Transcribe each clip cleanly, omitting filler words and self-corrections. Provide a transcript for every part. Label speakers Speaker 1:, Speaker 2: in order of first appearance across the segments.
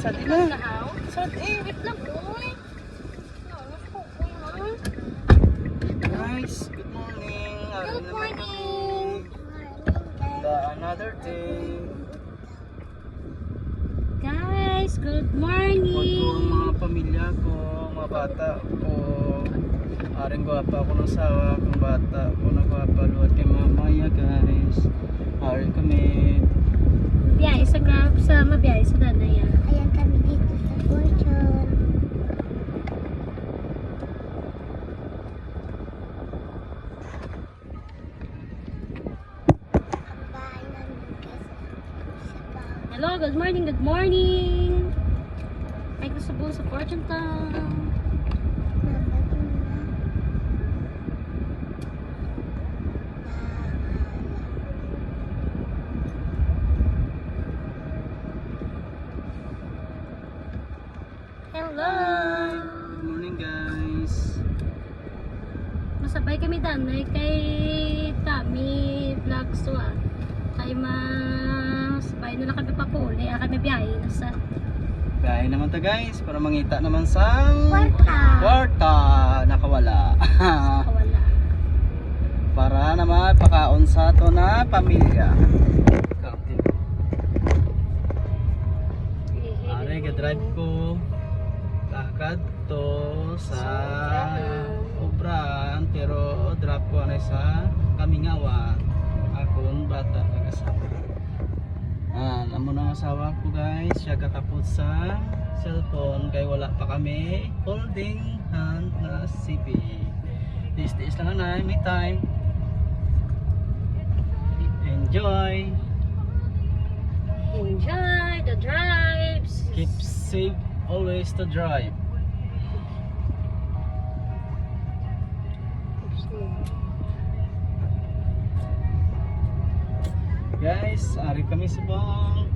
Speaker 1: Sad na.
Speaker 2: Kahaw?
Speaker 1: Sad eh.
Speaker 2: Wait lang, boy. Ano po, boy, ha?
Speaker 1: Guys, good morning.
Speaker 2: Good morning.
Speaker 1: Another day.
Speaker 2: Guys, good
Speaker 1: Huwag ko
Speaker 2: morning.
Speaker 1: ang mga pamilya ko, mga bata ko. Aring gwapa ako ng sawa kong bata ko na gwapa. Luwat kay mamaya guys. Aring kami.
Speaker 2: Biyahe sa grab sa mabiyahe sa Danaya.
Speaker 3: Ayan kami dito sa Fortune. Ang bahay namin guys sa bahay.
Speaker 2: Hello, good morning, good morning. Ay, gusto po sa Fortune Town. Hello.
Speaker 1: Good morning guys.
Speaker 2: Masabay kami danay kay Tami Vlogs to ah. Kay masabay na lang kami papuli. Kami biyahe na sa
Speaker 1: Bahay naman ta guys para mangita naman sa kwarta nakawala.
Speaker 2: Kawala.
Speaker 1: Para naman pakaon sa to na pamilya. Are ga-drive ko lakad to sa Obran pero drop ko na sa Kamingawan. Akong bata nag-asawa. Amo na ang asawa ko guys, siya kakapot sa cellphone kay wala pa kami holding hand na CP. Tiis-tiis lang na, may time. Enjoy.
Speaker 2: Enjoy the drives.
Speaker 1: Keep safe always to drive. Guys, ari kami sa bang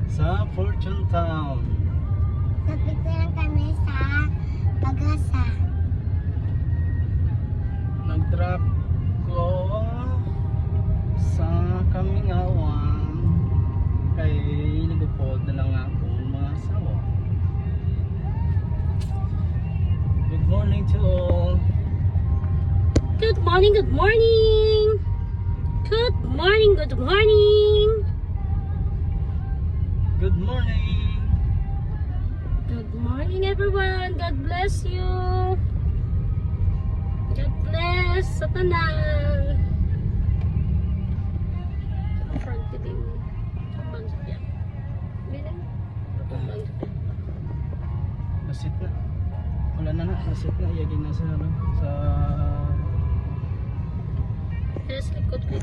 Speaker 1: sa Fortune Town.
Speaker 3: Lapit na lang kami sa Pagasa.
Speaker 1: Nag-drop ko sa Kamingawan kay nagupod na lang akong mga asawa. Good morning to all.
Speaker 2: Good morning, good morning. Good morning, good morning.
Speaker 1: Good morning.
Speaker 2: Good morning everyone. God bless you. God bless sa tanan. Front din. Tabang sa tiyan. Bilang. Tabang sa tiyan.
Speaker 1: Nasit na. Wala na na. Nasit na. Iyagin na sa ano. Sa...
Speaker 2: Kaya sa likod ko.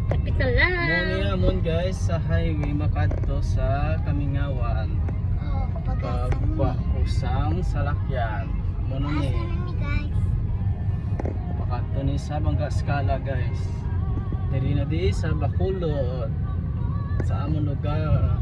Speaker 2: Kapit na lang.
Speaker 1: Muni guys sa highway makadto sa Kamingawan.
Speaker 3: Oh, Pagasa mo.
Speaker 1: Pagkusang salakyan. Muna
Speaker 3: Pagasa
Speaker 1: ni.
Speaker 3: namin guys.
Speaker 1: Makadto ni sa Bangka Skala guys. Diri na di sa Bacolod. Sa among lugar.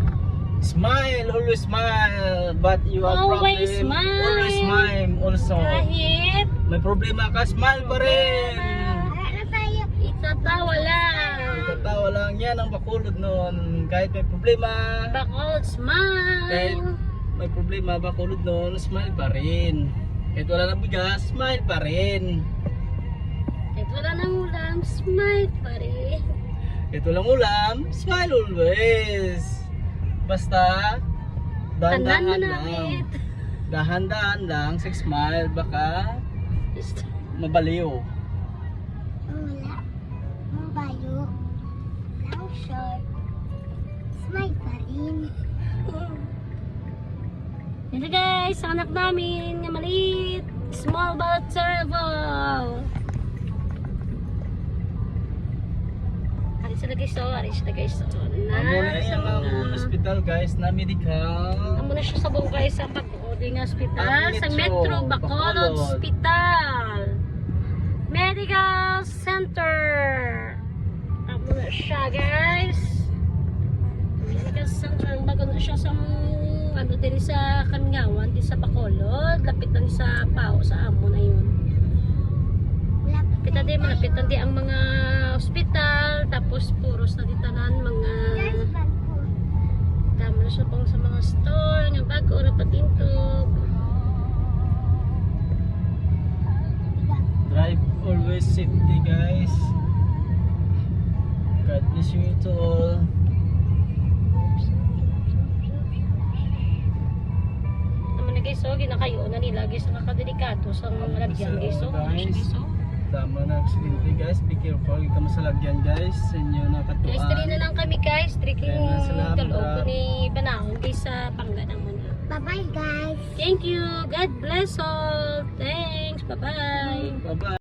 Speaker 1: Smile, always smile. But you have
Speaker 2: Always
Speaker 1: problem.
Speaker 2: smile.
Speaker 1: Always smile also.
Speaker 2: Kahit
Speaker 1: May problema ka, smile pa rin.
Speaker 3: Wala na tayo.
Speaker 2: itatawa lang.
Speaker 1: Tatawa lang yan ang Bacolod noon. Kahit may problema.
Speaker 2: Bacolod
Speaker 1: Kahit
Speaker 2: smile.
Speaker 1: may problema, Bacolod noon, smile pa rin. Kahit wala nang bigas, smile pa rin.
Speaker 2: Kahit wala nang ulam, smile pa rin.
Speaker 1: Kahit walang ulam, smile always. Basta,
Speaker 2: Tandaan mo
Speaker 1: dahan-dahan
Speaker 2: na,
Speaker 1: lang.
Speaker 2: Pete.
Speaker 1: Dahan-dahan lang sa smile, baka mabaliw.
Speaker 3: Wala. Mabayo. Lang short. Smile pa rin.
Speaker 2: Ito guys, ang anak namin nga maliit. Small but terrible. Aris sila guys, so. Aris sila guys, so.
Speaker 1: Amo na yung ang hospital guys na medical.
Speaker 2: Amo na siya sa bungkay sa Bacolod Hospital.
Speaker 1: Ang
Speaker 2: Sa
Speaker 1: Metro,
Speaker 2: Metro Bacolod
Speaker 1: Bacolod.
Speaker 2: Hospital. Medical Center. Amo na siya guys. Medical Center. Bago na siya sa ano din sa Kamingawan, din sa Bacolod. Lapit lang sa Pao, sa Amo na yun.
Speaker 3: Lapit
Speaker 2: Pita di malapitan di ang mga ospital, tapos puros na ditanan mga damo na siya pang sa mga store, nga bago na patintog.
Speaker 1: Drive always safety guys. God bless you to all.
Speaker 2: Naman na guys, so ginakayo na nila guys, nakakadelikado sa mga lagyan guys. So, ano siya guys, so.
Speaker 1: Tama na aksidente guys. Be careful. Ikaw mo sa lagyan guys. Sa inyo na katuan.
Speaker 2: Guys, dali na lang kami guys. Trekking
Speaker 1: Ayan, salamat.
Speaker 2: kaloob ko ni Banaon guys sa Pangga naman.
Speaker 3: Bye-bye guys.
Speaker 2: Thank you. God bless all. Thanks. Bye-bye.
Speaker 1: Bye-bye.